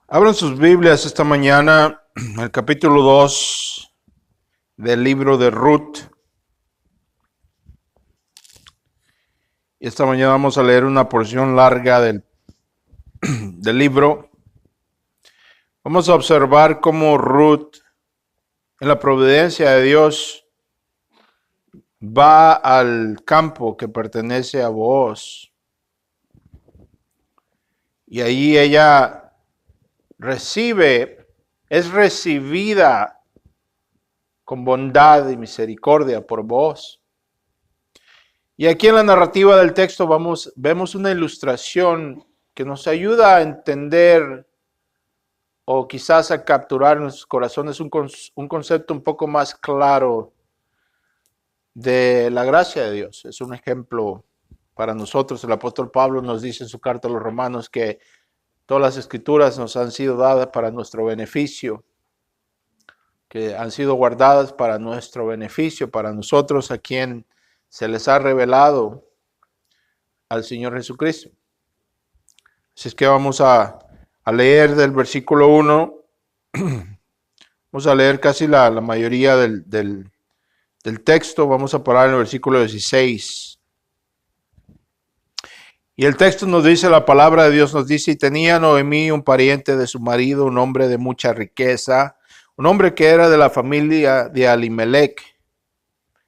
Abran sus Biblias esta mañana, el capítulo 2 del libro de Ruth. Y esta mañana vamos a leer una porción larga del libro. Vamos a observar cómo Ruth, en la providencia de Dios, va al campo que pertenece a Booz. Y ahí ella es recibida con bondad y misericordia por Booz. Y aquí en la narrativa del texto vemos una ilustración que nos ayuda a entender o quizás a capturar en nuestros corazones un concepto un poco más claro de la gracia de Dios. Es un ejemplo para nosotros. El apóstol Pablo nos dice en su carta a los romanos que todas las escrituras nos han sido dadas para nuestro beneficio, que han sido guardadas para nuestro beneficio, para nosotros a quien se les ha revelado al Señor Jesucristo. Así es que vamos a leer del versículo 1, vamos a leer casi la mayoría del texto, vamos a parar en el versículo 16. Y el texto nos dice, la palabra de Dios nos dice, y tenía Noemí un pariente de su marido, un hombre de mucha riqueza, un hombre que era de la familia de Alimelech,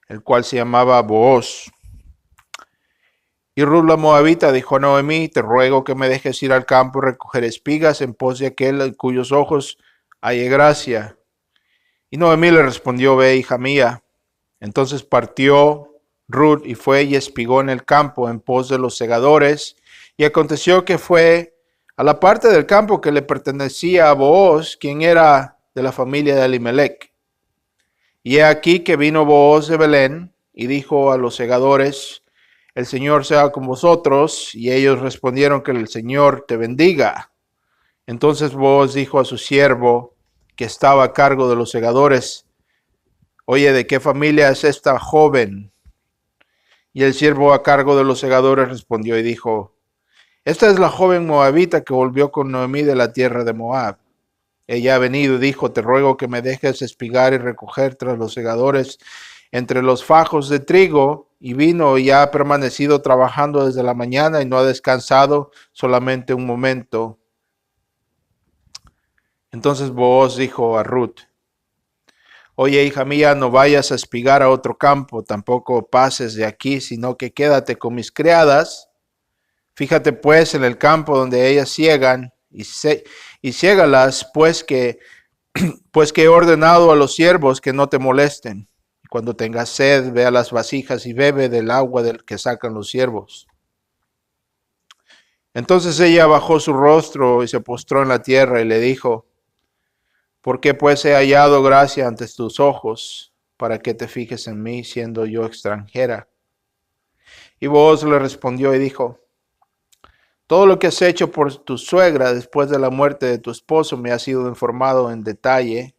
el cual se llamaba Booz. Y Ruth la Moabita dijo a Noemí, te ruego que me dejes ir al campo y recoger espigas en pos de aquel en cuyos ojos halle gracia. Y Noemí le respondió, ve, hija mía. Entonces partió Ruth y fue y espigó en el campo en pos de los segadores. Y aconteció que fue a la parte del campo que le pertenecía a Booz, quien era de la familia de Elimelech. Y he aquí que vino Booz de Belén y dijo a los segadores, el Señor sea con vosotros. Y ellos respondieron, que el Señor te bendiga. Entonces Booz dijo a su siervo, que estaba a cargo de los segadores, oye, ¿de qué familia es esta joven? Y el siervo a cargo de los segadores respondió y dijo, esta es la joven moabita que volvió con Noemí de la tierra de Moab. Ella ha venido y dijo, te ruego que me dejes espigar y recoger tras los segadores entre los fajos de trigo, y vino y ha permanecido trabajando desde la mañana y no ha descansado solamente un momento. Entonces Booz dijo a Ruth, oye, hija mía, no vayas a espigar a otro campo, tampoco pases de aquí, sino que quédate con mis criadas. Fíjate pues en el campo donde ellas ciegan y ciégalas, pues que he ordenado a los siervos que no te molesten. Cuando tengas sed, ve a las vasijas y bebe del agua del que sacan los siervos. Entonces ella bajó su rostro y se postró en la tierra y le dijo, ¿por qué pues he hallado gracia ante tus ojos, para que te fijes en mí, siendo yo extranjera? Y Booz le respondió y dijo, todo lo que has hecho por tu suegra después de la muerte de tu esposo me ha sido informado en detalle.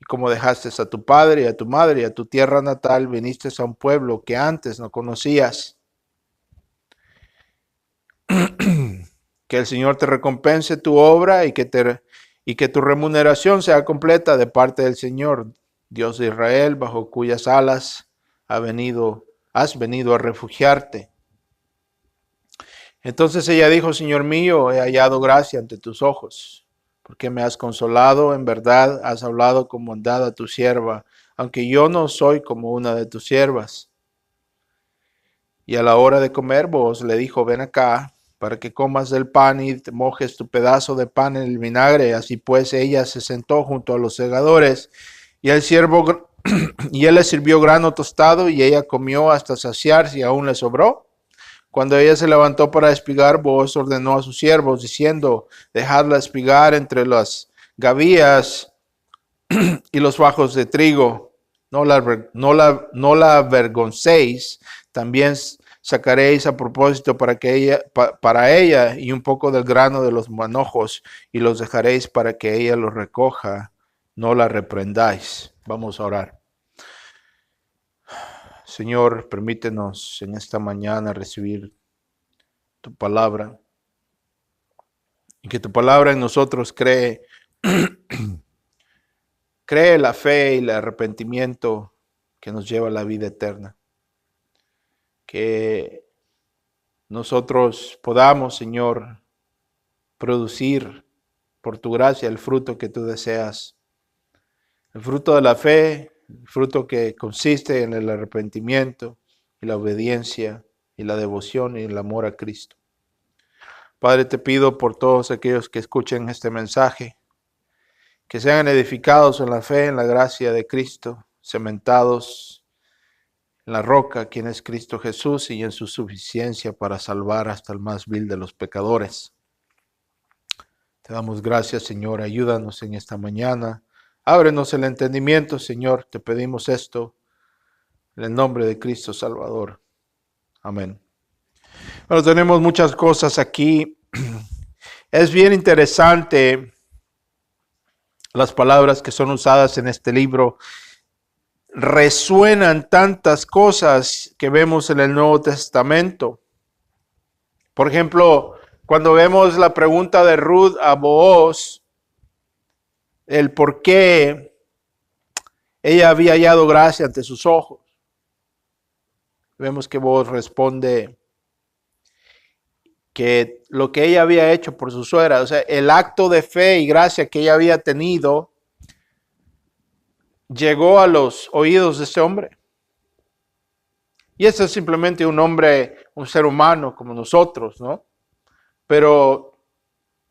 Y como dejaste a tu padre y a tu madre y a tu tierra natal, viniste a un pueblo que antes no conocías. Que el Señor te recompense tu obra y que tu remuneración sea completa de parte del Señor, Dios de Israel, bajo cuyas alas has venido a refugiarte. Entonces ella dijo, Señor mío, he hallado gracia ante tus ojos, porque me has consolado, en verdad has hablado con bondad a tu sierva, aunque yo no soy como una de tus siervas. Y a la hora de comer, vos le dijo, ven acá, para que comas del pan y te mojes tu pedazo de pan en el vinagre. Así pues ella se sentó junto a los segadores, y el siervo y él le sirvió grano tostado, y ella comió hasta saciarse y aún le sobró. Cuando ella se levantó para espigar, Booz ordenó a sus siervos, diciendo, dejadla espigar entre las gavillas y los fajos de trigo. No la avergoncéis, también sacaréis a propósito para ella y un poco del grano de los manojos, y los dejaréis para que ella los recoja. No la reprendáis. Vamos a orar. Señor, permítenos en esta mañana recibir tu palabra. y que tu palabra en nosotros cree la fe y el arrepentimiento que nos lleva a la vida eterna. Que nosotros podamos, Señor, producir por tu gracia el fruto que tú deseas. El fruto de la fe, el fruto que consiste en el arrepentimiento y la obediencia y la devoción y el amor a Cristo. Padre, te pido por todos aquellos que escuchen este mensaje, que sean edificados en la fe, en la gracia de Cristo, cementados en la roca, quien es Cristo Jesús, y en su suficiencia para salvar hasta el más vil de los pecadores. Te damos gracias, Señor, ayúdanos en esta mañana. Ábrenos el entendimiento, Señor, te pedimos esto en el nombre de Cristo Salvador. Amén. Bueno, tenemos muchas cosas aquí. Es bien interesante las palabras que son usadas en este libro. Resuenan tantas cosas que vemos en el Nuevo Testamento. Por ejemplo, cuando vemos la pregunta de Ruth a Booz, el por qué ella había hallado gracia ante sus ojos. Vemos que Booz responde que lo que ella había hecho por su suegra, o sea, el acto de fe y gracia que ella había tenido, llegó a los oídos de este hombre. Y este es simplemente un hombre, un ser humano como nosotros, ¿no? Pero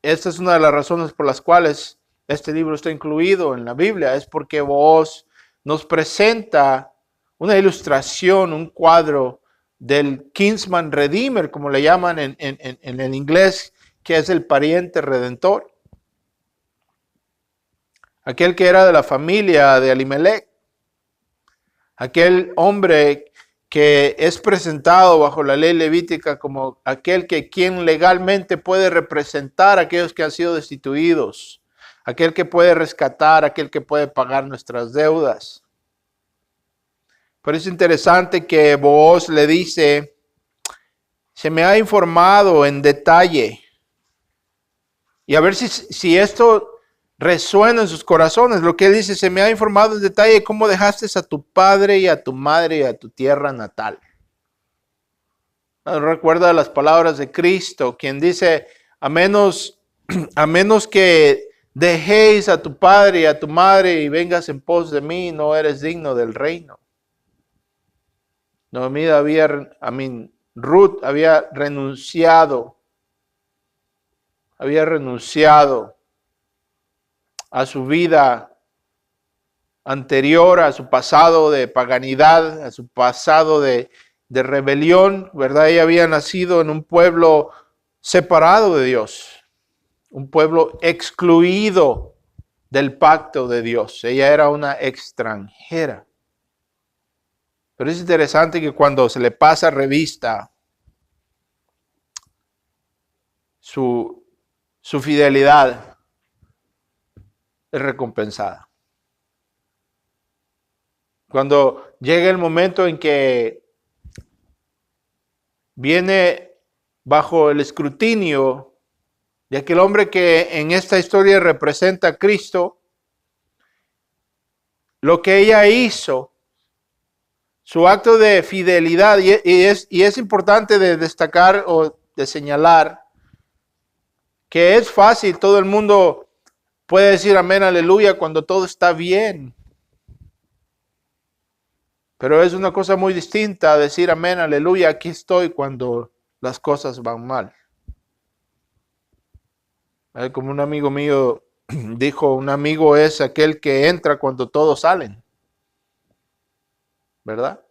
esta es una de las razones por las cuales este libro está incluido en la Biblia, es porque Booz nos presenta una ilustración, un cuadro del kinsman redeemer, como le llaman en el inglés, que es el pariente redentor. Aquel que era de la familia de Elimelech. Aquel hombre que es presentado bajo la ley levítica como aquel que quien legalmente puede representar a aquellos que han sido destituidos. Aquel que puede rescatar, aquel que puede pagar nuestras deudas. Pero es interesante que Booz le dice, se me ha informado en detalle. Y a ver si esto resuena en sus corazones. Lo que él dice, se me ha informado en detalle cómo dejaste a tu padre y a tu madre y a tu tierra natal. Recuerda las palabras de Cristo, quien dice, a menos que dejéis a tu padre y a tu madre y vengas en pos de mí, no eres digno del reino. Ruth había renunciado a su vida anterior, a su pasado de paganidad, a su pasado de rebelión, ¿verdad? Ella había nacido en un pueblo separado de Dios, un pueblo excluido del pacto de Dios. Ella era una extranjera. Pero es interesante que cuando se le pasa revista su fidelidad es recompensada. Cuando llega el momento en que viene bajo el escrutinio de aquel hombre que en esta historia representa a Cristo, lo que ella hizo, su acto de fidelidad, y es importante de destacar o de señalar que es fácil, todo el mundo puede decir amén, aleluya, cuando todo está bien. Pero es una cosa muy distinta decir amén, aleluya, aquí estoy cuando las cosas van mal. Como un amigo mío dijo, un amigo es aquel que entra cuando todos salen. ¿Verdad?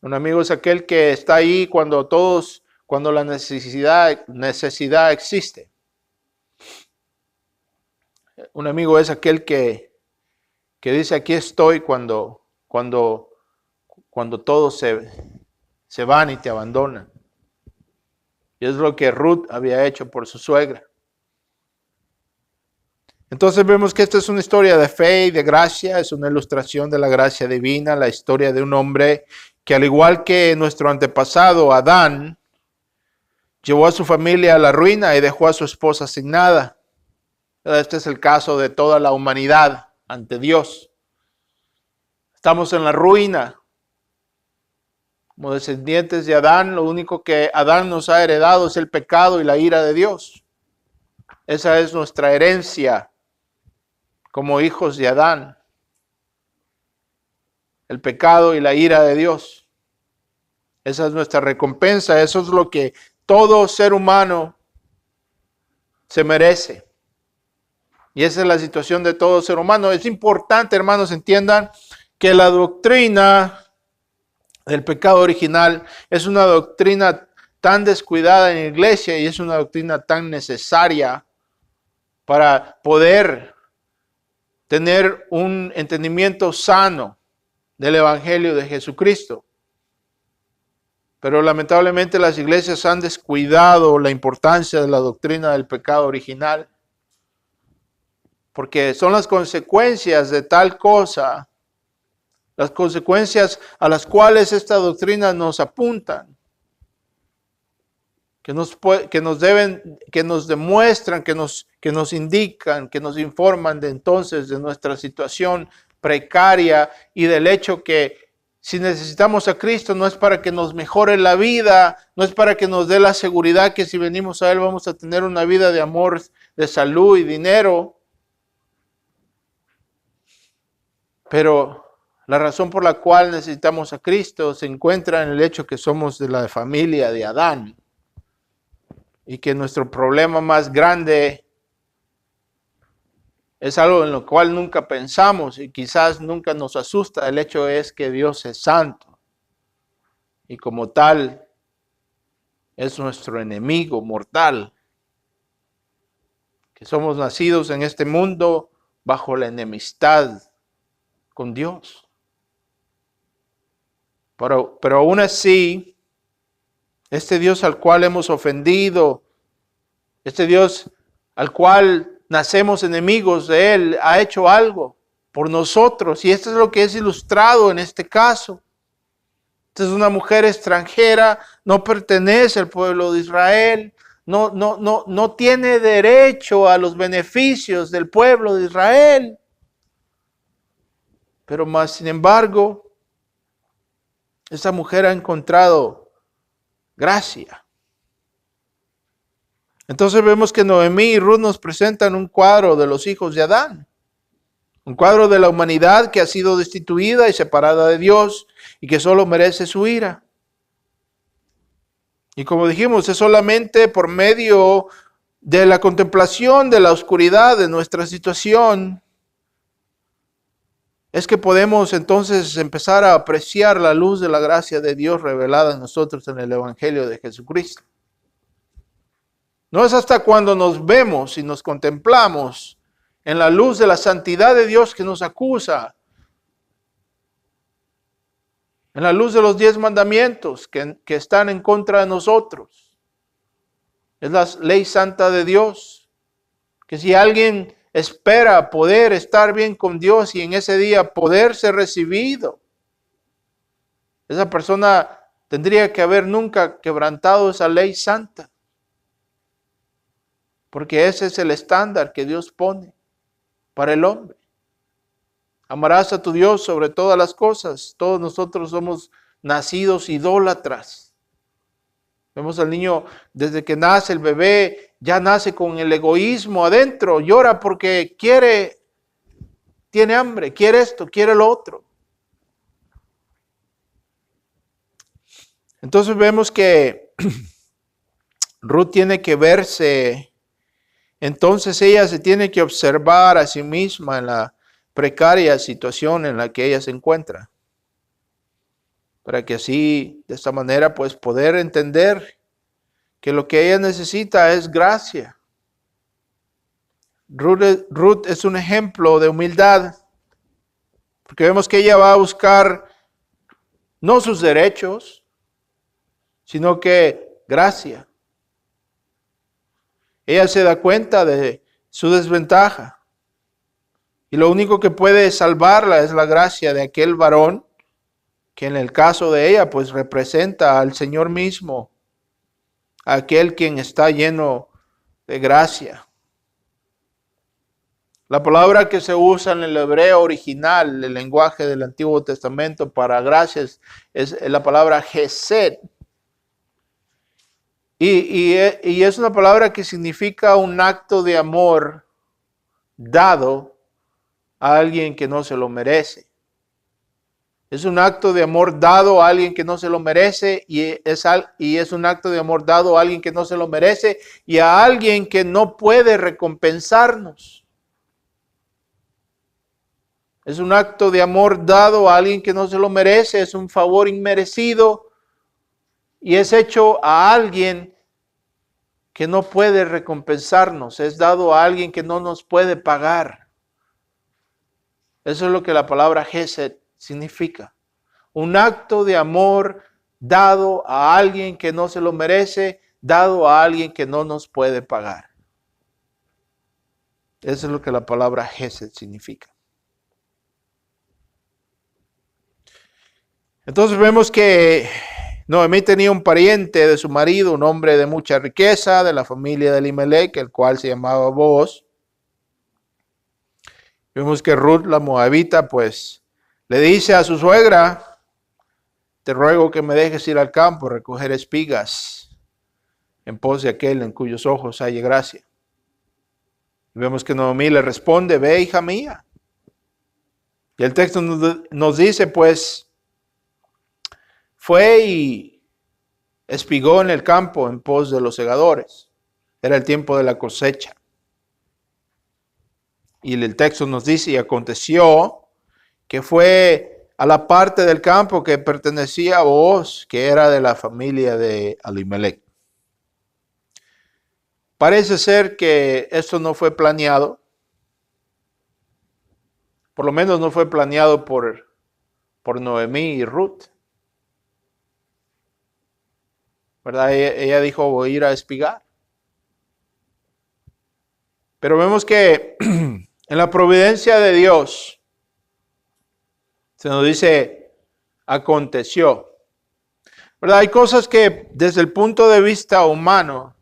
Un amigo es aquel que está ahí cuando la necesidad existe. Un amigo es aquel que dice aquí estoy cuando todos se van y te abandonan. Y es lo que Ruth había hecho por su suegra. Entonces vemos que esta es una historia de fe y de gracia, es una ilustración de la gracia divina, la historia de un hombre que al igual que nuestro antepasado Adán, llevó a su familia a la ruina y dejó a su esposa sin nada. Este es el caso de toda la humanidad ante Dios. Estamos en la ruina. Como descendientes de Adán, lo único que Adán nos ha heredado es el pecado y la ira de Dios. Esa es nuestra herencia como hijos de Adán. El pecado y la ira de Dios. Esa es nuestra recompensa. Eso es lo que todo ser humano se merece. Y esa es la situación de todo ser humano. Es importante, hermanos, entiendan que la doctrina del pecado original es una doctrina tan descuidada en la iglesia y es una doctrina tan necesaria para poder tener un entendimiento sano del Evangelio de Jesucristo. Pero lamentablemente las iglesias han descuidado la importancia de la doctrina del pecado original, porque son las consecuencias de tal cosa, las consecuencias a las cuales esta doctrina nos apuntan, que nos demuestran, que nos indican, que nos informan de entonces de nuestra situación precaria y del hecho que si necesitamos a Cristo no es para que nos mejore la vida, no es para que nos dé la seguridad que si venimos a Él vamos a tener una vida de amor, de salud y dinero. Pero la razón por la cual necesitamos a Cristo se encuentra en el hecho que somos de la familia de Adán y que nuestro problema más grande es algo en lo cual nunca pensamos y quizás nunca nos asusta. El hecho es que Dios es santo y como tal es nuestro enemigo mortal, que somos nacidos en este mundo bajo la enemistad con Dios. Pero aún así, este Dios al cual hemos ofendido, este Dios al cual nacemos enemigos de Él, ha hecho algo por nosotros. Y esto es lo que es ilustrado en este caso. Esta es una mujer extranjera, no pertenece al pueblo de Israel, no tiene derecho a los beneficios del pueblo de Israel. Pero más sin embargo, esa mujer ha encontrado gracia. Entonces vemos que Noemí y Ruth nos presentan un cuadro de los hijos de Adán. Un cuadro de la humanidad que ha sido destituida y separada de Dios y que solo merece su ira. Y como dijimos, es solamente por medio de la contemplación de la oscuridad de nuestra situación es que podemos entonces empezar a apreciar la luz de la gracia de Dios revelada en nosotros en el Evangelio de Jesucristo. No es hasta cuando nos vemos y nos contemplamos en la luz de la santidad de Dios que nos acusa, en la luz de los 10 mandamientos que están en contra de nosotros. Es la ley santa de Dios, que si alguien espera poder estar bien con Dios y en ese día poder ser recibido, esa persona tendría que haber nunca quebrantado esa ley santa. Porque ese es el estándar que Dios pone para el hombre. Amarás a tu Dios sobre todas las cosas. Todos nosotros somos nacidos idólatras. Vemos al niño desde que nace, el bebé ya nace con el egoísmo adentro. Llora porque tiene hambre, quiere esto, quiere lo otro. Entonces vemos que Ruth tiene que verse. Entonces ella se tiene que observar a sí misma en la precaria situación en la que ella se encuentra. Para que así, de esta manera, pues poder entender que lo que ella necesita es gracia. Ruth es un ejemplo de humildad. Porque vemos que ella va a buscar no sus derechos, sino que gracia. Ella se da cuenta de su desventaja. Y lo único que puede salvarla es la gracia de aquel varón, que en el caso de ella, pues representa al Señor mismo, a aquel quien está lleno de gracia. La palabra que se usa en el hebreo original, el lenguaje del Antiguo Testamento para gracias, es la palabra Hesed. Y es una palabra que significa un acto de amor dado a alguien que no se lo merece. Es un acto de amor dado a alguien que no se lo merece y es un acto de amor dado a alguien que no se lo merece y a alguien que no puede recompensarnos. Es un acto de amor dado a alguien que no se lo merece, es un favor inmerecido y es hecho a alguien que no puede recompensarnos, es dado a alguien que no nos puede pagar. Eso es lo que la palabra Hesed significa. Un acto de amor dado a alguien que no se lo merece, dado a alguien que no nos puede pagar. Eso es lo que la palabra Hesed significa. Entonces vemos que Noemí tenía un pariente de su marido, un hombre de mucha riqueza, de la familia de Elimelech, el cual se llamaba Booz. Vemos que Ruth, la moabita, pues le dice a su suegra: te ruego que me dejes ir al campo a recoger espigas en pos de aquel en cuyos ojos haya gracia. Y vemos que Noemí le responde: ve, hija mía. Y el texto nos dice, pues, fue y espigó en el campo en pos de los segadores. Era el tiempo de la cosecha. Y el texto nos dice, y aconteció que fue a la parte del campo que pertenecía a Booz, que era de la familia de Elimelech. Parece ser que esto no fue planeado. Por lo menos no fue planeado por Noemí y Ruth. ¿Verdad? Ella dijo, voy a ir a espigar. Pero vemos que en la providencia de Dios se nos dice, aconteció. ¿Verdad? Hay cosas que desde el punto de vista humano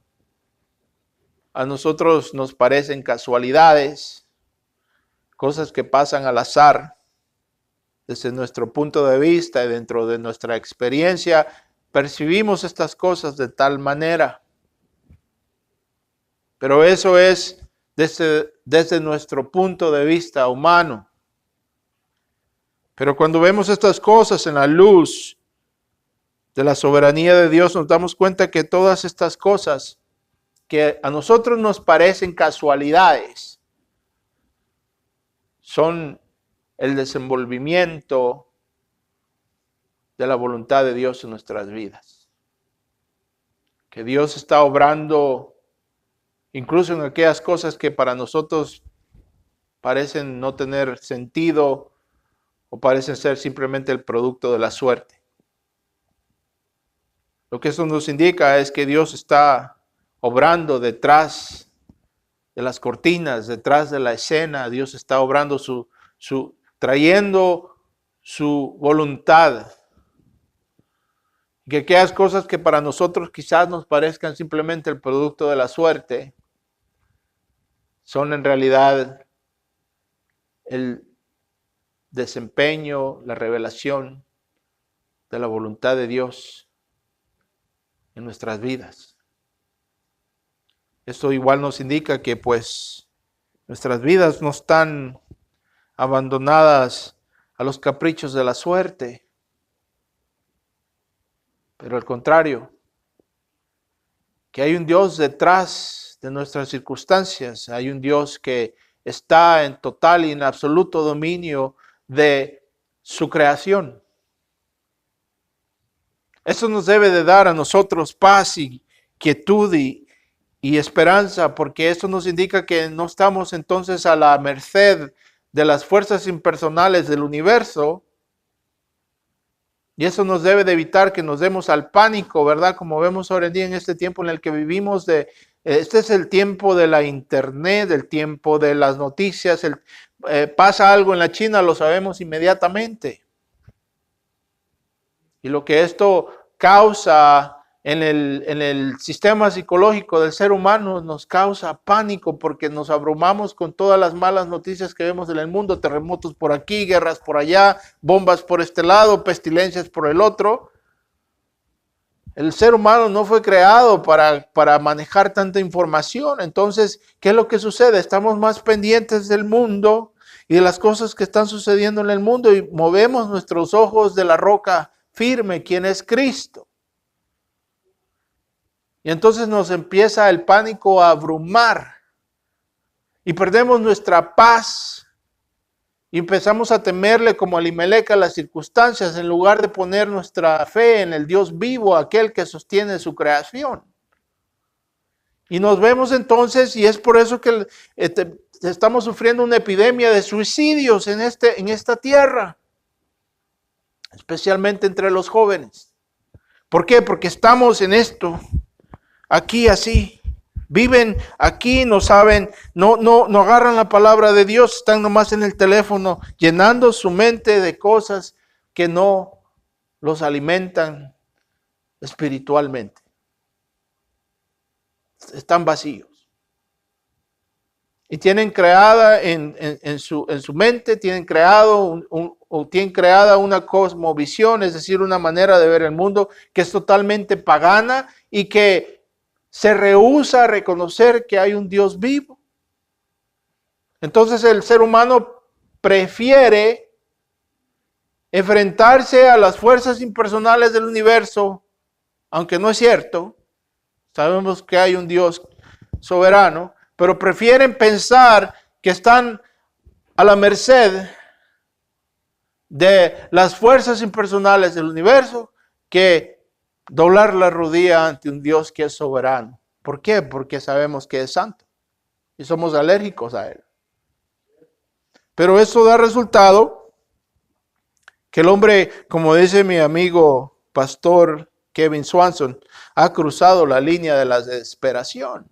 a nosotros nos parecen casualidades, cosas que pasan al azar. Desde nuestro punto de vista y dentro de nuestra experiencia, percibimos estas cosas de tal manera. Pero eso es desde nuestro punto de vista humano. Pero cuando vemos estas cosas en la luz de la soberanía de Dios, nos damos cuenta que todas estas cosas que a nosotros nos parecen casualidades son el desenvolvimiento de la voluntad de Dios en nuestras vidas. Que Dios está obrando incluso en aquellas cosas que para nosotros parecen no tener sentido o parecen ser simplemente el producto de la suerte. Lo que eso nos indica es que Dios está obrando detrás de las cortinas, detrás de la escena. Dios está obrando trayendo su voluntad. Que aquellas cosas que para nosotros quizás nos parezcan simplemente el producto de la suerte, son en realidad el desempeño, la revelación de la voluntad de Dios en nuestras vidas. Esto igual nos indica que pues nuestras vidas no están abandonadas a los caprichos de la suerte, pero al contrario, que hay un Dios detrás de nuestras circunstancias, hay un Dios que está en total y en absoluto dominio de su creación. Eso nos debe de dar a nosotros paz y quietud y esperanza, porque eso nos indica que no estamos entonces a la merced de las fuerzas impersonales del universo. Y eso nos debe de evitar que nos demos al pánico, ¿verdad? Como vemos ahora en día en este tiempo en el que vivimos. Este es el tiempo de la internet, el tiempo de las noticias. Pasa algo en la China, lo sabemos inmediatamente. Y lo que esto causa en el sistema psicológico del ser humano nos causa pánico porque nos abrumamos con todas las malas noticias que vemos en el mundo, terremotos por aquí, guerras por allá, bombas por este lado, pestilencias por el otro. El ser humano no fue creado para manejar tanta información. Entonces, ¿qué es lo que sucede? Estamos más pendientes del mundo y de las cosas que están sucediendo en el mundo y movemos nuestros ojos de la roca firme, quien es Cristo. Y entonces nos empieza el pánico a abrumar y perdemos nuestra paz y empezamos a temerle como Elimelec a las circunstancias en lugar de poner nuestra fe en el Dios vivo, aquel que sostiene su creación. Y nos vemos entonces, y es por eso que estamos sufriendo una epidemia de suicidios en esta tierra, especialmente entre los jóvenes. ¿Por qué? Porque estamos en esto. Aquí así, viven aquí, no saben, no agarran la palabra de Dios, están nomás en el teléfono, llenando su mente de cosas que no los alimentan espiritualmente. Están vacíos. Y tienen creada en su mente, tienen creada una cosmovisión, es decir, una manera de ver el mundo que es totalmente pagana y que se rehúsa a reconocer que hay un Dios vivo. Entonces el ser humano prefiere enfrentarse a las fuerzas impersonales del universo, aunque no es cierto. Sabemos que hay un Dios soberano, pero prefieren pensar que están a la merced de las fuerzas impersonales del universo que doblar la rodilla ante un Dios que es soberano. ¿Por qué? Porque sabemos que es santo y somos alérgicos a Él. Pero eso da resultado que el hombre, como dice mi amigo pastor Kevin Swanson, ha cruzado la línea de la desesperación.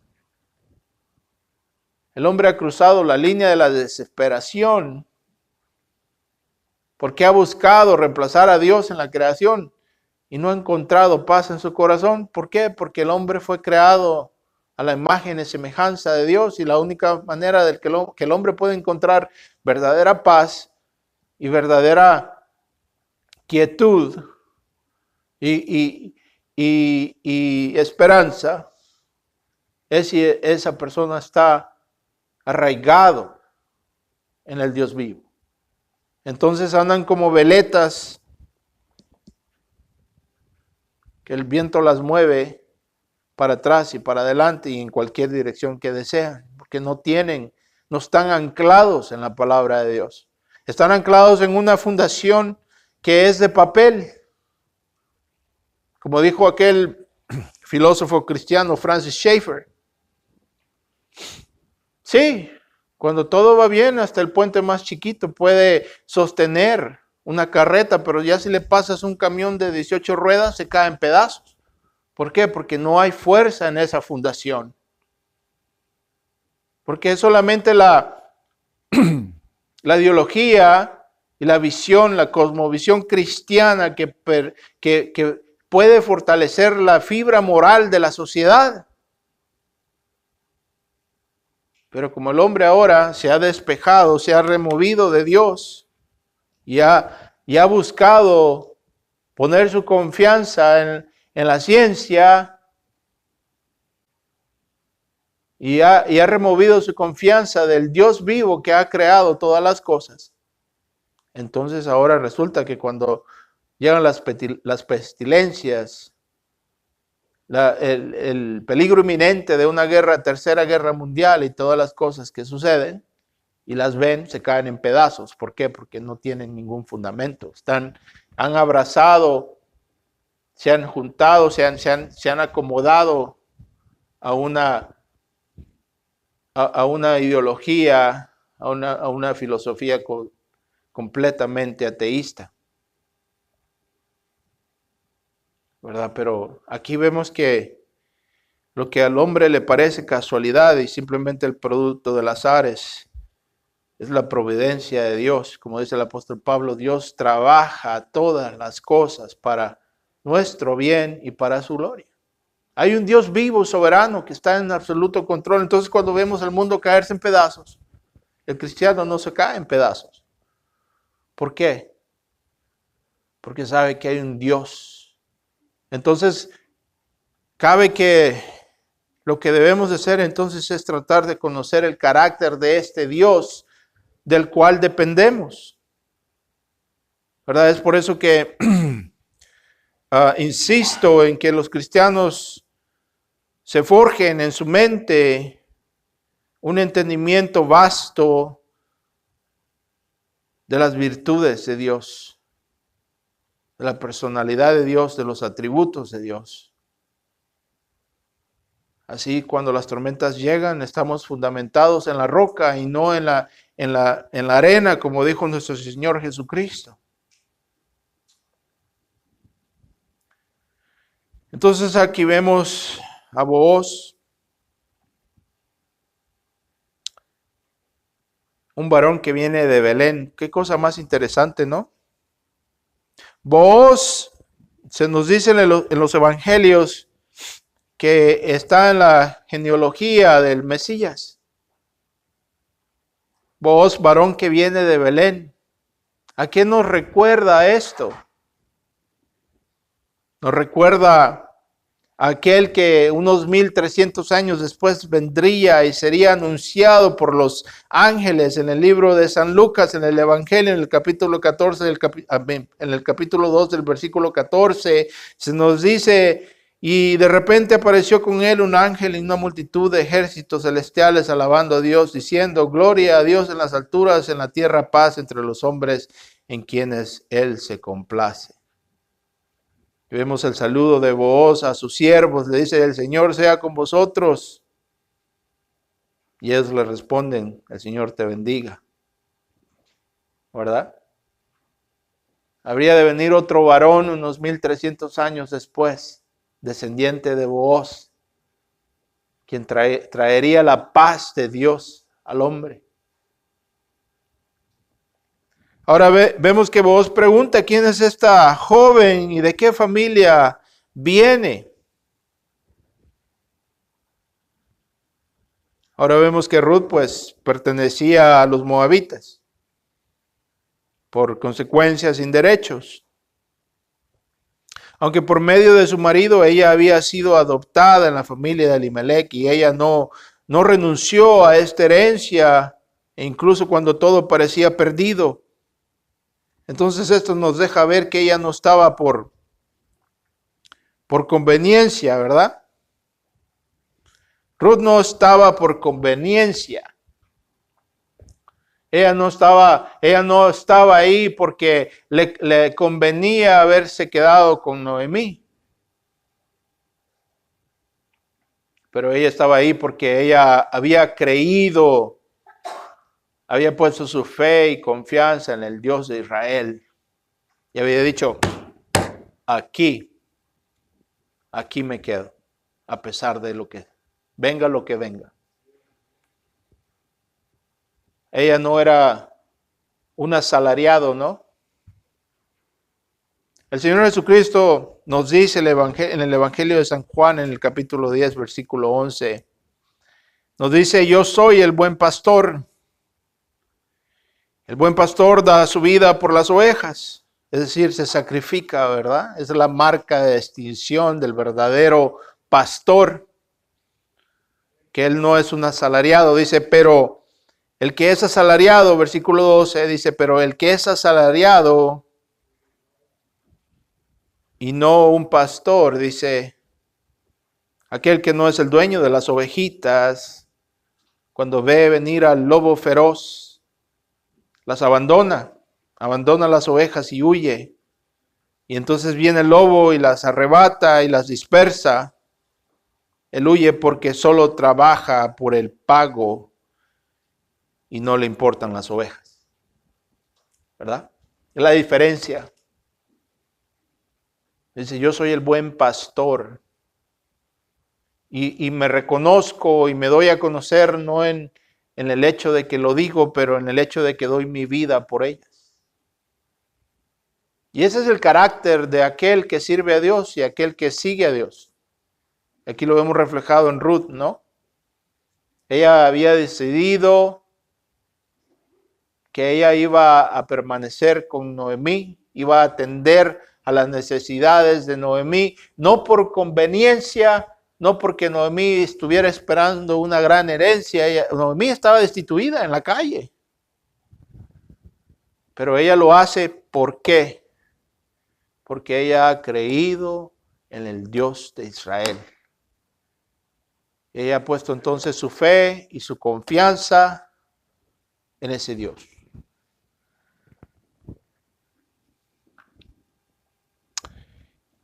El hombre ha cruzado la línea de la desesperación porque ha buscado reemplazar a Dios en la creación y no ha encontrado paz en su corazón. ¿Por qué? Porque el hombre fue creado a la imagen y semejanza de Dios y la única manera de que el hombre puede encontrar verdadera paz y verdadera quietud y esperanza es si esa persona está arraigado en el Dios vivo. Entonces andan como veletas que el viento las mueve para atrás y para adelante y en cualquier dirección que desean, porque no están anclados en la palabra de Dios. Están anclados en una fundación que es de papel. Como dijo aquel filósofo cristiano Francis Schaeffer. Sí, cuando todo va bien, hasta el puente más chiquito puede sostener una carreta, pero ya si le pasas un camión de 18 ruedas, se cae en pedazos. ¿Por qué? Porque no hay fuerza en esa fundación. Porque es solamente la ideología y la visión, la cosmovisión cristiana que puede fortalecer la fibra moral de la sociedad. Pero como el hombre ahora se ha despejado, se ha removido de Dios y ha buscado poner su confianza en la ciencia y ha removido su confianza del Dios vivo que ha creado todas las cosas. Entonces ahora resulta que cuando llegan las pestilencias, el peligro inminente de una tercera guerra mundial y todas las cosas que suceden, y las ven, se caen en pedazos. ¿Por qué? Porque no tienen ningún fundamento. Han abrazado, se han juntado, se han acomodado a una ideología, a una filosofía completamente ateísta. ¿Verdad? Pero aquí vemos que lo que al hombre le parece casualidad y simplemente el producto del azar es la providencia de Dios. Como dice el apóstol Pablo, Dios trabaja todas las cosas para nuestro bien y para su gloria. Hay un Dios vivo, soberano, que está en absoluto control. Entonces cuando vemos al mundo caerse en pedazos, el cristiano no se cae en pedazos. ¿Por qué? Porque sabe que hay un Dios. Entonces, cabe que lo que debemos de hacer entonces es tratar de conocer el carácter de este Dios del cual dependemos. ¿Verdad? Es por eso que insisto en que los cristianos se forjen en su mente un entendimiento vasto de las virtudes de Dios, de la personalidad de Dios, de los atributos de Dios. Así, cuando las tormentas llegan, estamos fundamentados en la roca y no en la arena, como dijo nuestro Señor Jesucristo. Entonces aquí vemos a Booz, un varón que viene de Belén. Qué cosa más interesante, ¿no? Booz, se nos dice en los evangelios que está en la genealogía del Mesías. Booz, varón que viene de Belén. ¿A qué nos recuerda esto? Nos recuerda a aquel que unos 1300 años después vendría y sería anunciado por los ángeles en el libro de San Lucas, en el Evangelio, en el capítulo 14, en el capítulo 2 del versículo 14, se nos dice: y de repente apareció con él un ángel y una multitud de ejércitos celestiales alabando a Dios, diciendo: gloria a Dios en las alturas, en la tierra paz entre los hombres en quienes él se complace. Y vemos el saludo de Booz a sus siervos, le dice: el Señor sea con vosotros. Y ellos le responden: el Señor te bendiga. ¿Verdad? Habría de venir otro varón unos 1300 años después, descendiente de Booz, quien traería la paz de Dios al hombre. Ahora vemos que Booz pregunta: ¿quién es esta joven y de qué familia viene? Ahora vemos que Ruth pues pertenecía a los moabitas, por consecuencia sin derechos. Aunque por medio de su marido ella había sido adoptada en la familia de Elimelech y ella no renunció a esta herencia, e incluso cuando todo parecía perdido. Entonces esto nos deja ver que ella no estaba por conveniencia, ¿verdad? Ruth no estaba por conveniencia. Ella no estaba ahí porque le convenía haberse quedado con Noemí. Pero ella estaba ahí porque ella había creído, había puesto su fe y confianza en el Dios de Israel. Y había dicho: aquí me quedo, a pesar de lo que venga. Ella no era un asalariado, ¿no? El Señor Jesucristo nos dice en el Evangelio de San Juan, en el capítulo 10, versículo 11, nos dice: yo soy el buen pastor. El buen pastor da su vida por las ovejas, es decir, se sacrifica, ¿verdad? Es la marca de distinción del verdadero pastor, que él no es un asalariado. Dice: pero el que es asalariado, versículo 12, dice: pero el que es asalariado y no un pastor, dice, aquel que no es el dueño de las ovejitas, cuando ve venir al lobo feroz, las abandona las ovejas y huye. Y entonces viene el lobo y las arrebata y las dispersa. Él huye porque solo trabaja por el pago y no le importan las ovejas. ¿Verdad? Es la diferencia. Dice: yo soy el buen pastor. Y me reconozco y me doy a conocer no en el hecho de que lo digo, pero en el hecho de que doy mi vida por ellas. Y ese es el carácter de aquel que sirve a Dios y aquel que sigue a Dios. Aquí lo vemos reflejado en Ruth, ¿no? Ella había decidido que ella iba a permanecer con Noemí, iba a atender a las necesidades de Noemí, no por conveniencia, no porque Noemí estuviera esperando una gran herencia. Noemí estaba destituida en la calle. Pero ella lo hace, ¿por qué? Porque ella ha creído en el Dios de Israel. Ella ha puesto entonces su fe y su confianza en ese Dios.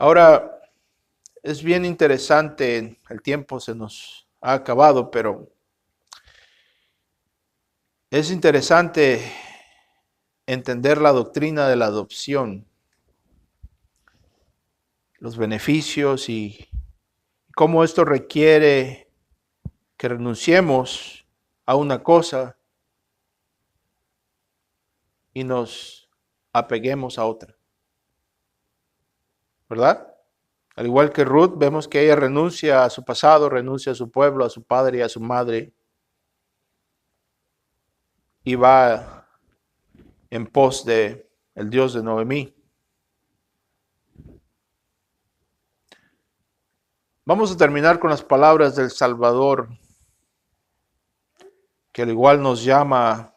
Ahora, es bien interesante, el tiempo se nos ha acabado, pero es interesante entender la doctrina de la adopción, los beneficios y cómo esto requiere que renunciemos a una cosa y nos apeguemos a otra. ¿Verdad? Al igual que Ruth, vemos que ella renuncia a su pasado, renuncia a su pueblo, a su padre y a su madre, y va en pos de el Dios de Noemí. Vamos a terminar con las palabras del Salvador, que al igual nos llama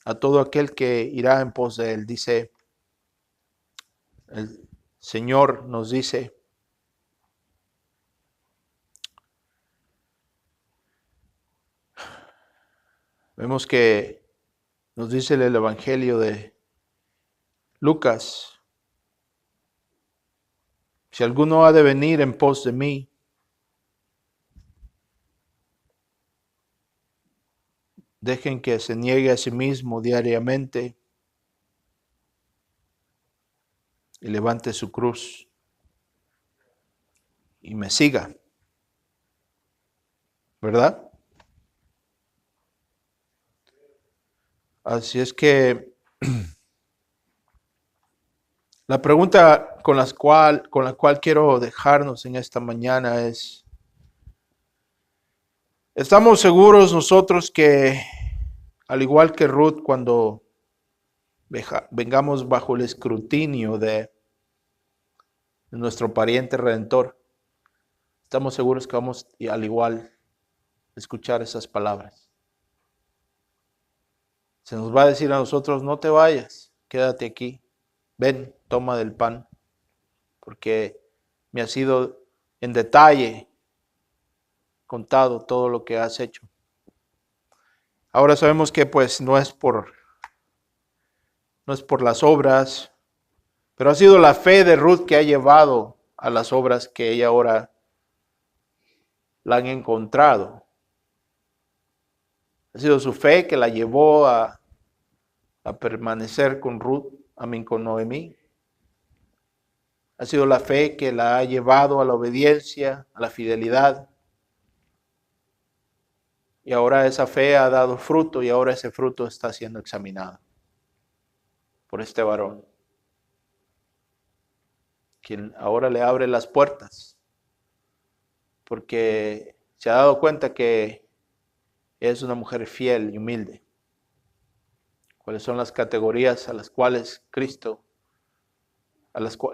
a todo aquel que irá en pos de él. Dice, el Señor nos dice, vemos que nos dice el Evangelio de Lucas, si alguno ha de venir en pos de mí, dejen que se niegue a sí mismo diariamente y levante su cruz y me siga. ¿Verdad? Así es que la pregunta con la cual quiero dejarnos en esta mañana es, ¿estamos seguros nosotros que, al igual que Ruth, cuando vengamos bajo el escrutinio de nuestro pariente redentor, estamos seguros que vamos al igual a escuchar esas palabras? Se nos va a decir a nosotros, no te vayas, quédate aquí, ven, toma del pan, porque me ha sido en detalle contado todo lo que has hecho. Ahora sabemos que pues no es por las obras, pero ha sido la fe de Ruth que ha llevado a las obras que ella ahora la han encontrado. Ha sido su fe que la llevó a permanecer con Ruth, con Noemí. Ha sido la fe que la ha llevado a la obediencia, a la fidelidad. Y ahora esa fe ha dado fruto y ahora ese fruto está siendo examinado por este varón, quien ahora le abre las puertas, porque se ha dado cuenta que es una mujer fiel y humilde. ¿Cuáles son las categorías a las cuales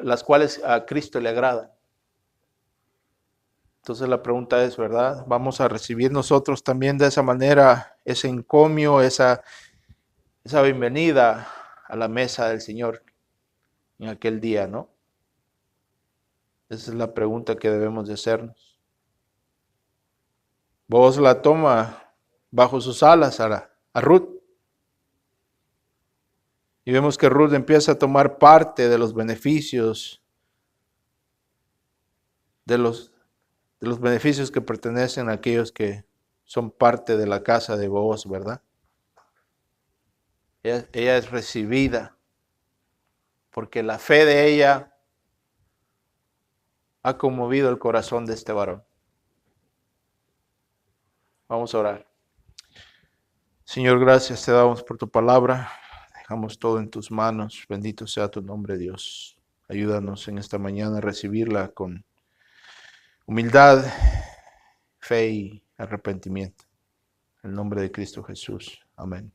las cuales a Cristo le agradan? Entonces la pregunta es, ¿verdad? ¿Vamos a recibir nosotros también de esa manera ese encomio, esa bienvenida a la mesa del Señor en aquel día, ¿no? Esa es la pregunta que debemos de hacernos. Boaz la toma bajo sus alas a Ruth. Y vemos que Ruth empieza a tomar parte de los beneficios, de los beneficios que pertenecen a aquellos que son parte de la casa de Boaz, ¿verdad? Ella es recibida porque la fe de ella ha conmovido el corazón de este varón. Vamos a orar. Señor, gracias te damos por tu palabra. Dejamos todo en tus manos. Bendito sea tu nombre, Dios. Ayúdanos en esta mañana a recibirla con humildad fe y arrepentimiento. En el nombre de Cristo Jesús. Amén.